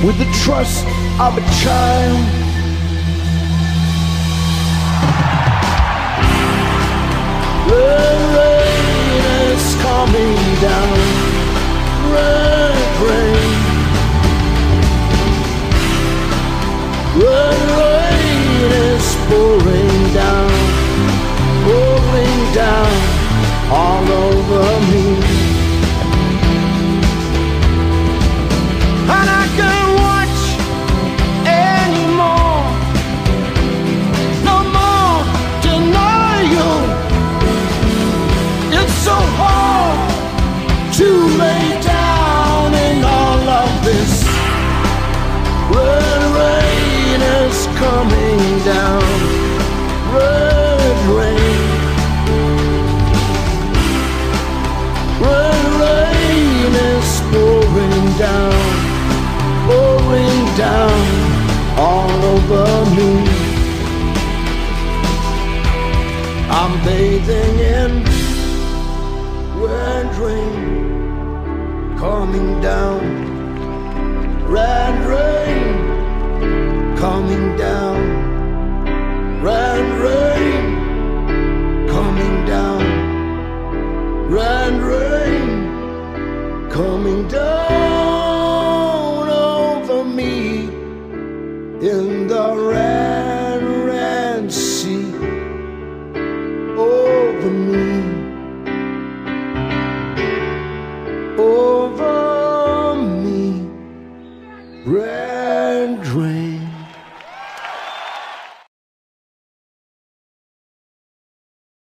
with the trust of a child. The rain is coming down, red rain. The rain is pouring down all over me. And I can't watch anymore, no more deny you. It's so hard to lay down in all of this. Red rain is coming down, red rain. Red rain is pouring down all over me. I'm bathing in red rain coming down, red rain coming down, red rain coming down, red rain coming down over me in the red.